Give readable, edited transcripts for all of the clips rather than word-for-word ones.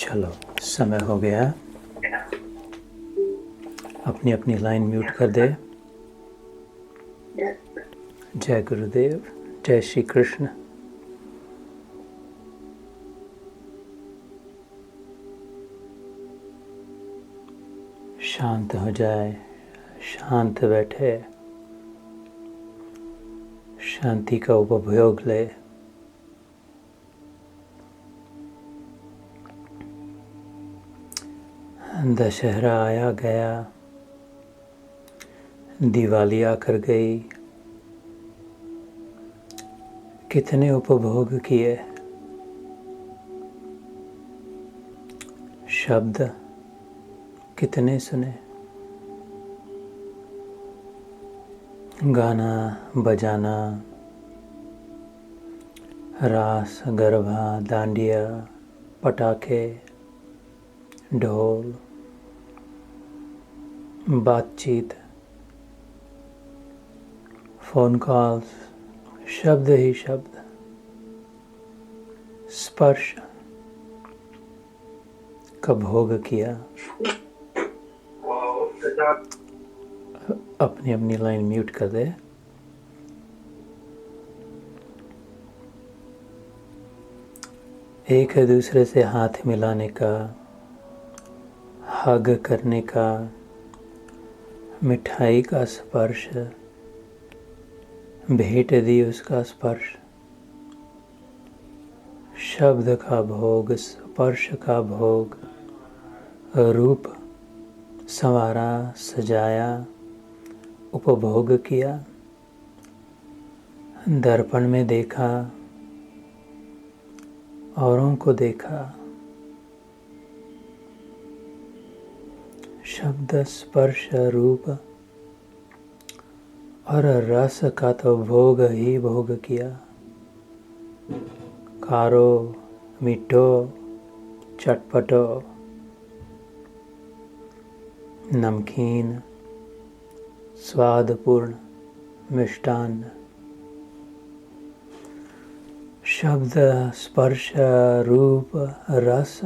चलो, समय हो गया। अपनी अपनी लाइन म्यूट कर दे। जय गुरुदेव, जय श्री कृष्ण। शांत हो जाए, शांत बैठे, शांति का उपभोग ले। दशहरा आया गया, दिवाली आकर गई, कितने उपभोग किए। शब्द कितने सुने, गाना बजाना, रास गरबा, डांडिया, पटाखे, ढोल, बातचीत, फोन कॉल्स, शब्द ही शब्द, स्पर्श का भोग किया। अपनी अपनी लाइन म्यूट कर दे। एक दूसरे से हाथ मिलाने का, हग करने का, मिठाई का स्पर्श, भेंट दी उसका स्पर्श, शब्द का भोग, स्पर्श का भोग, रूप संवारा, सजाया, उपभोग किया, दर्पण में देखा, औरों को देखा, शब्द, स्पर्श, रूप और रस का तो भोग ही भोग किया। खारो, मीठो, चटपटो, नमकीन, स्वादपूर्ण, मिष्टान्न, शब्द, स्पर्श, रूप, रस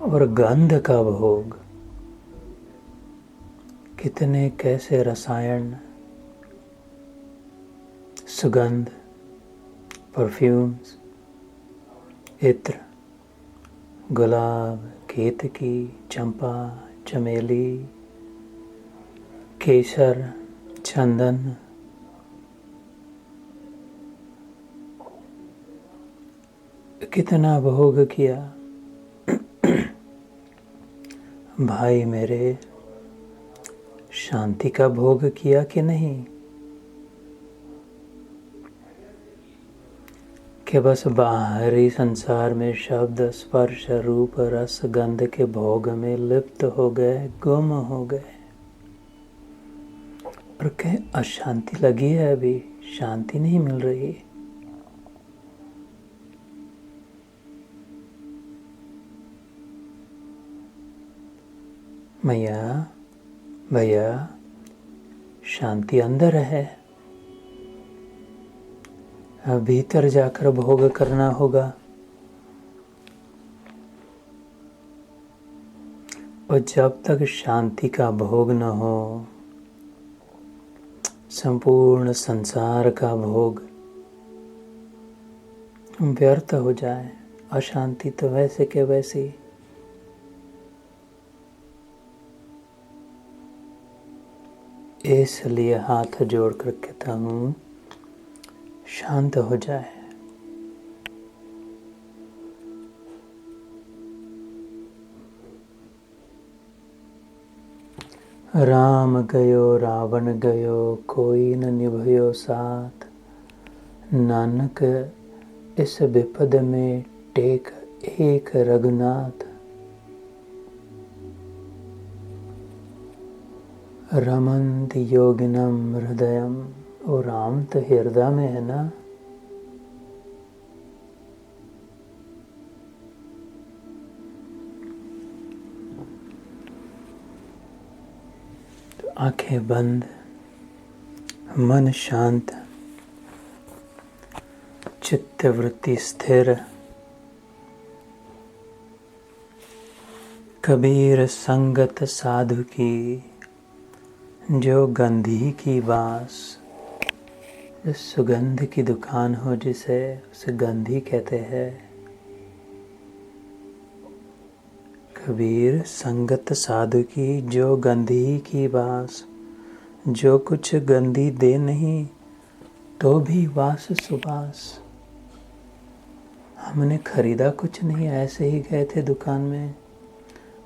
और गंध का भोग। कितने कैसे रसायन, सुगंध, परफ्यूम्स, इत्र, गुलाब, केतकी, चंपा, चमेली, केसर, चंदन, कितना भोग किया। भाई मेरे, शांति का भोग किया कि नहीं? कि बस बाहरी संसार में शब्द, स्पर्श, रूप, रस, गंध के भोग में लिप्त हो गए, गुम हो गए। और कहीं अशांति लगी है, अभी शांति नहीं मिल रही। मैया, भैया, शांति अंदर है, भीतर जाकर भोग करना होगा। और जब तक शांति का भोग न हो, संपूर्ण संसार का भोग व्यर्थ हो जाए। अशांति तो वैसे के वैसी। इसलिए हाथ जोड़ कर कहता हूँ, शांत हो जाए। राम गयो रावण गयो, कोई न निभयो साथ। नानक इस विपद में टेक एक रघुनाथ। रमन्त योगिनम हृदयम। ओ राम तो हृदय में है ना। तो आंखें बंद, मन शांत, चित्त वृत्ति स्थिर, कबीर संगत साधु की, जो गंधी की बास, जो सुगंध की दुकान हो जिसे, उसे गंधी कहते हैं। कबीर संगत साधु की, जो गंधी की बास, जो कुछ गंधी दे नहीं तो भी वास सुबास। हमने खरीदा कुछ नहीं, ऐसे ही गए थे दुकान में,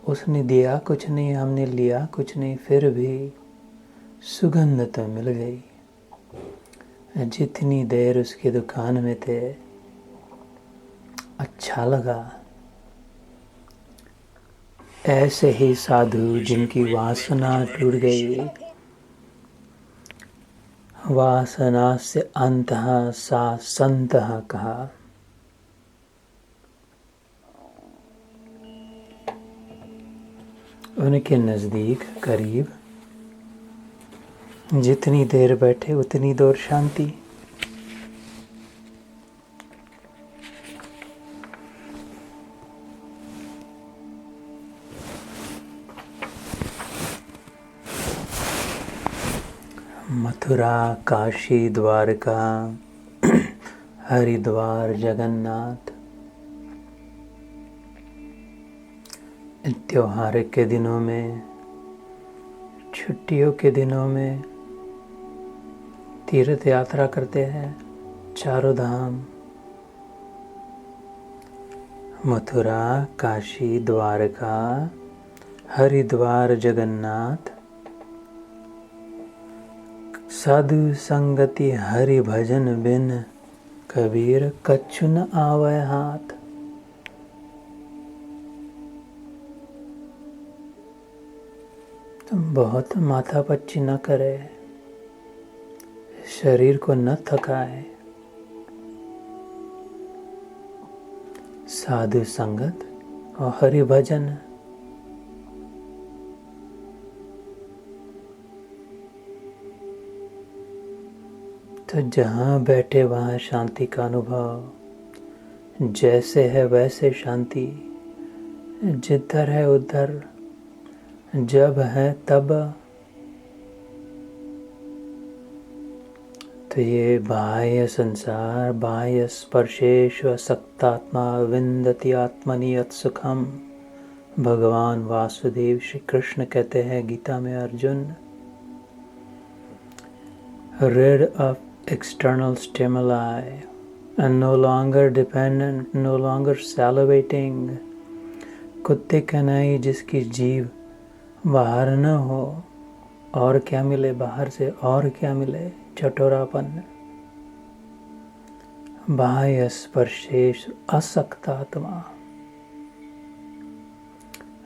उसने दिया कुछ नहीं, हमने लिया कुछ नहीं, फिर भी सुगंध तो मिल गई। जितनी देर उसकी दुकान में थे अच्छा लगा। ऐसे ही साधु जिनकी वासना टूट गई, वासना से अंतः सा संतः कहा। उनके नज़दीक करीब जितनी देर बैठे उतनी देर शांति। मथुरा, काशी, द्वारका, हरिद्वार, जगन्नाथ, त्योहार के दिनों में, छुट्टियों के दिनों में तीर्थ यात्रा करते हैं। चारों धाम, मथुरा, काशी, द्वारका, हरिद्वार, जगन्नाथ, साधु संगति हरि भजन बिन, कबीर कछु न आवै हाथ। तुम बहुत माथापच्ची न करे, शरीर को न थकाए। साधु संगत और हरि भजन, तो जहाँ बैठे वहाँ शांति का अनुभव। जैसे है वैसे शांति, जिधर है उधर, जब है तब। तो ये बाह्य संसार, बाह्य स्पर्शेषु असक्तात्मा विन्दति आत्मनि यत् सुखम, भगवान वासुदेव श्री कृष्ण कहते हैं गीता में Arjun. Rid of external stimuli and no longer dependent, no longer salivating। कुत्ते का नहीं जिसकी जीव बाहर न हो, और क्या मिले बाहर से, और क्या मिले, चटोरापन। बाह्य स्पर्शेष असक्तात्मा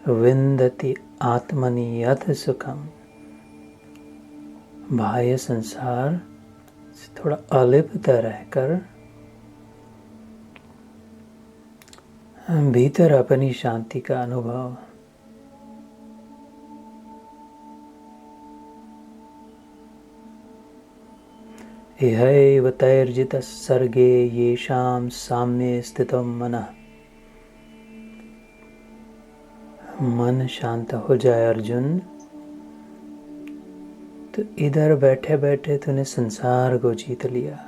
विन्दति आत्मनि यत् सुखम। बाह्य संसार से थोड़ा अलिप्त रहकर भीतर अपनी शांति का अनुभव। इहैव तैर्जितः सर्गे येषां साम्ये स्थितं मनः। मन शांत हो जाए अर्जुन, तो इधर बैठे बैठे तूने संसार को जीत लिया।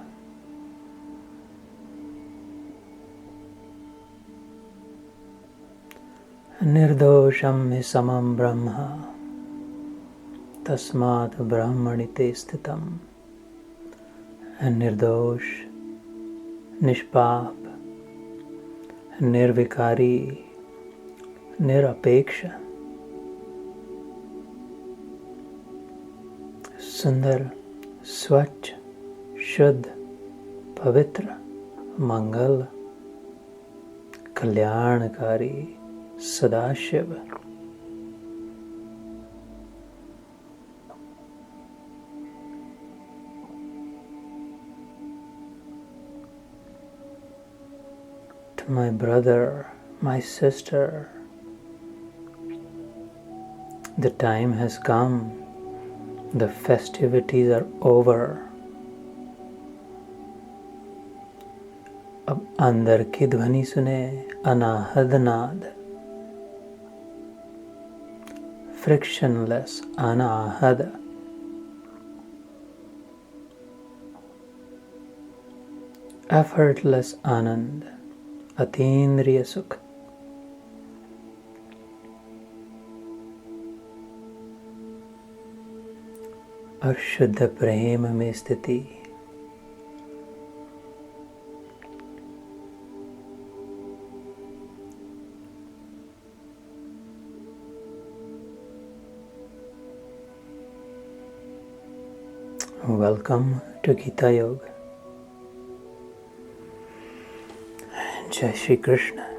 निर्दोषम हि समम ब्रह्म, तस्मात् ब्रह्मणि ते स्थितम्। निर्दोष, निष्पाप, निर्विकारी, निरपेक्ष, सुंदर, स्वच्छ, शुद्ध, पवित्र, मंगल, कल्याणकारी, Sadashiv. To my brother, my sister, the time has come, the festivities are over। अब अंदर की ध्वनि सुने, अनाहद नाद। frictionless anahada, effortless anand, अतीन्द्रिय सुख, और शुद्ध प्रेम में स्थिति। Welcome to Gita Yoga. Jai Shri Krishna.